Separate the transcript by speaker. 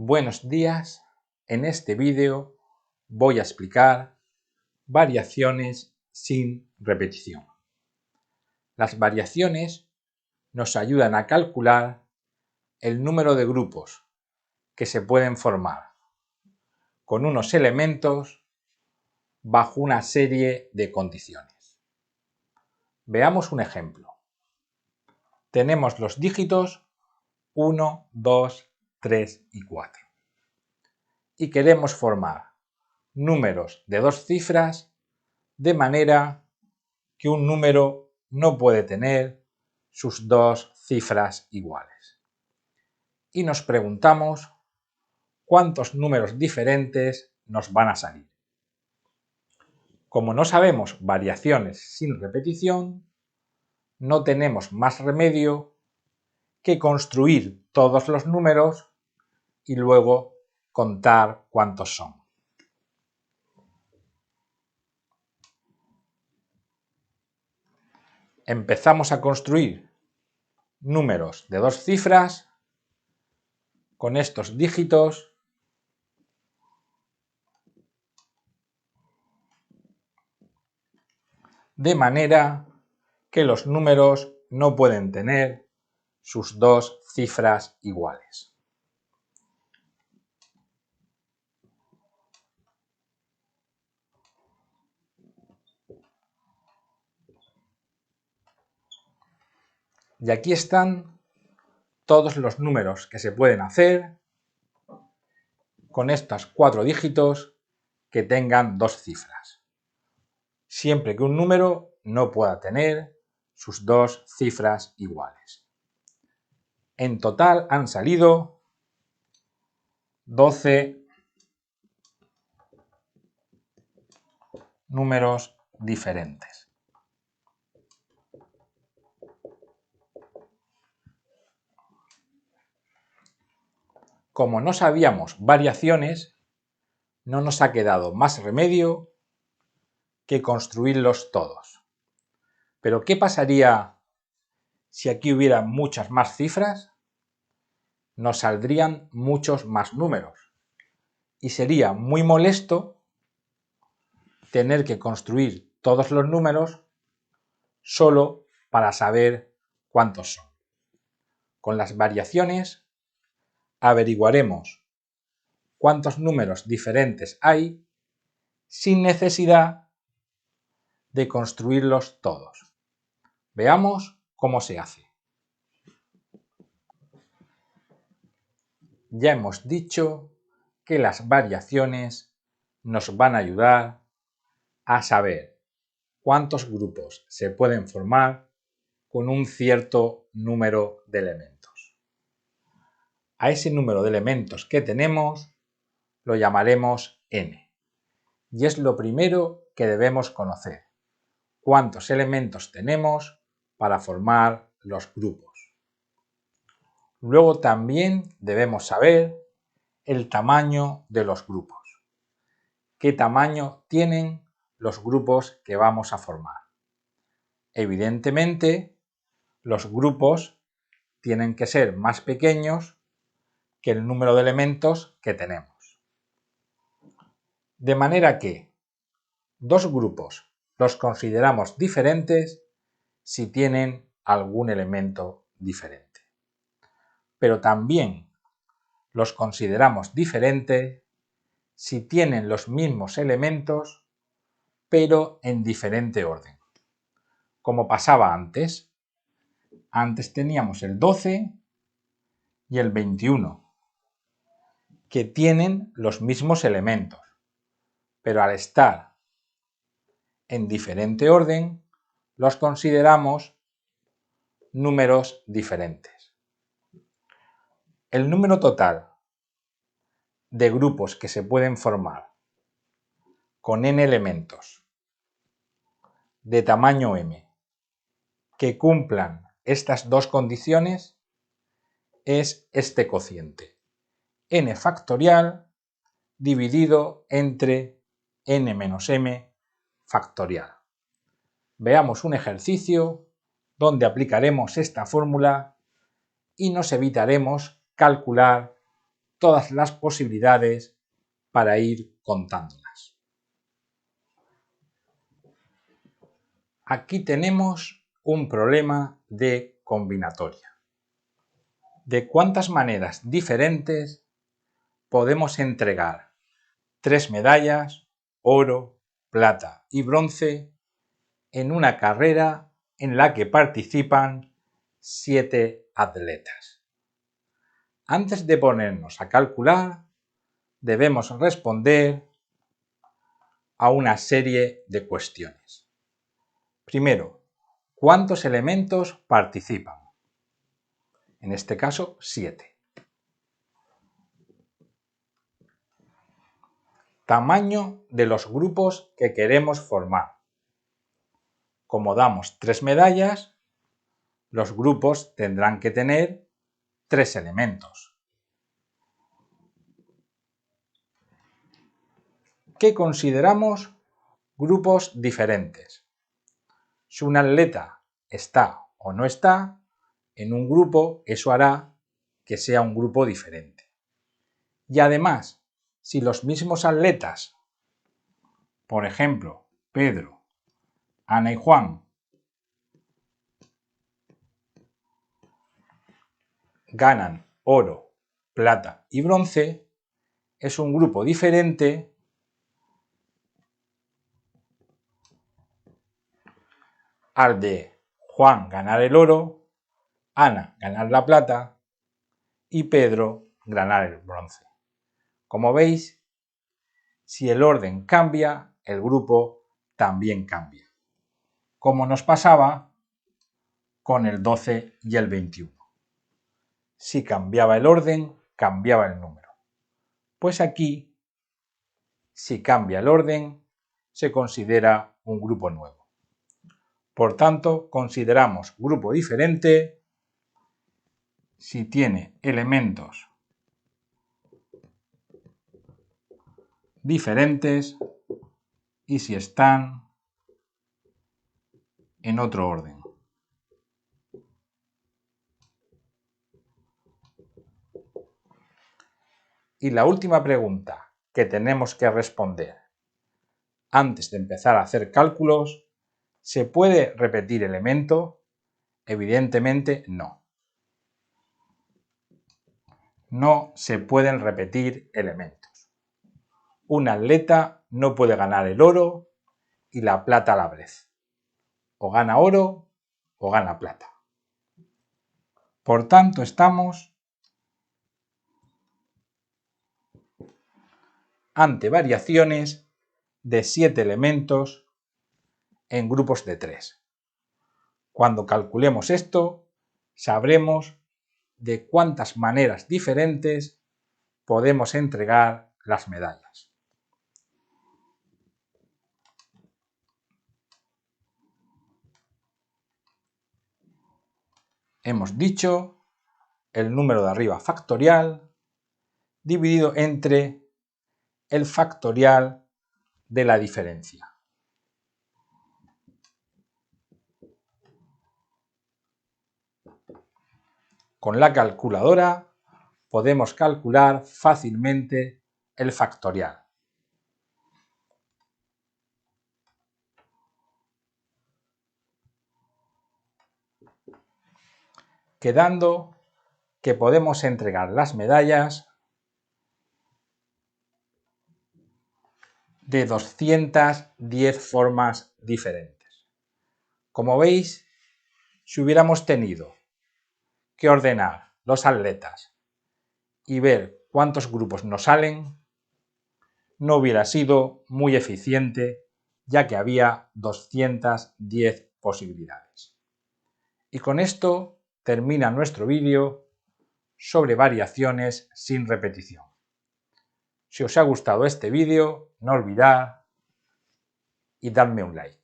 Speaker 1: Buenos días, en este vídeo voy a explicar variaciones sin repetición. Las variaciones nos ayudan a calcular el número de grupos que se pueden formar con unos elementos bajo una serie de condiciones. Veamos un ejemplo. Tenemos los dígitos 1, 2, 3 y 4. Y queremos formar números de dos cifras de manera que un número no puede tener sus dos cifras iguales. Y nos preguntamos cuántos números diferentes nos van a salir. Como no sabemos variaciones sin repetición, no tenemos más remedio que construir todos los números y luego contar cuántos son. Empezamos a construir números de dos cifras con estos dígitos de manera que los números no pueden tener sus dos cifras iguales. Y aquí están todos los números que se pueden hacer con estos cuatro dígitos que tengan dos cifras, siempre que un número no pueda tener sus dos cifras iguales. En total han salido 12 números diferentes. Como no sabíamos variaciones, no nos ha quedado más remedio que construirlos todos. Pero ¿qué pasaría si aquí hubiera muchas más cifras? Nos saldrían muchos más números y sería muy molesto tener que construir todos los números solo para saber cuántos son. Con las variaciones averiguaremos cuántos números diferentes hay sin necesidad de construirlos todos. Veamos cómo se hace. Ya hemos dicho que las variaciones nos van a ayudar a saber cuántos grupos se pueden formar con un cierto número de elementos. A ese número de elementos que tenemos lo llamaremos n. Y es lo primero que debemos conocer. ¿Cuántos elementos tenemos para formar los grupos? Luego también debemos saber el tamaño de los grupos. ¿Qué tamaño tienen los grupos que vamos a formar? Evidentemente, los grupos tienen que ser más pequeños que el número de elementos que tenemos. De manera que dos grupos los consideramos diferentes si tienen algún elemento diferente. Pero también los consideramos diferentes si tienen los mismos elementos, pero en diferente orden. Como pasaba antes. Antes teníamos el 12 y el 21, que tienen los mismos elementos, pero al estar en diferente orden, los consideramos números diferentes. El número total de grupos que se pueden formar con n elementos de tamaño m que cumplan estas dos condiciones es este cociente, n factorial dividido entre n menos m factorial. Veamos un ejercicio donde aplicaremos esta fórmula y nos evitaremos calcular todas las posibilidades para ir contándolas. Aquí tenemos un problema de combinatoria. ¿De cuántas maneras diferentes podemos entregar 3 medallas, oro, plata y bronce, en una carrera en la que participan 7 atletas? Antes de ponernos a calcular, debemos responder a una serie de cuestiones. Primero, ¿cuántos elementos participan? En este caso, 7. Tamaño de los grupos que queremos formar. Como damos 3 medallas, los grupos tendrán que tener 3 elementos. ¿Qué consideramos grupos diferentes? Si un atleta está o no está en un grupo, eso hará que sea un grupo diferente. Y además, si los mismos atletas, por ejemplo, Pedro, Ana y Juan, ganan oro, plata y bronce, es un grupo diferente al de Juan ganar el oro, Ana ganar la plata y Pedro ganar el bronce. Como veis, si el orden cambia, el grupo también cambia, como nos pasaba con el 12 y el 21. Si cambiaba el orden, cambiaba el número. Pues aquí, si cambia el orden, se considera un grupo nuevo. Por tanto, consideramos grupo diferente si tiene elementos diferentes y si están en otro orden. Y la última pregunta que tenemos que responder antes de empezar a hacer cálculos: ¿se puede repetir elemento? Evidentemente no. No se pueden repetir elementos. Un atleta no puede ganar el oro y la plata a la vez. O gana oro o gana plata. Por tanto, estamos ante variaciones de 7 elementos en grupos de 3. Cuando calculemos esto, sabremos de cuántas maneras diferentes podemos entregar las medallas. Hemos dicho el número de arriba factorial dividido entre el factorial de la diferencia. Con la calculadora podemos calcular fácilmente el factorial. Quedando que podemos entregar las medallas de 210 formas diferentes. Como veis, si hubiéramos tenido que ordenar los atletas y ver cuántos grupos nos salen, no hubiera sido muy eficiente, ya que había 210 posibilidades. Y con esto termina nuestro vídeo sobre variaciones sin repetición. Si os ha gustado este vídeo, no olvidad y dadme un like.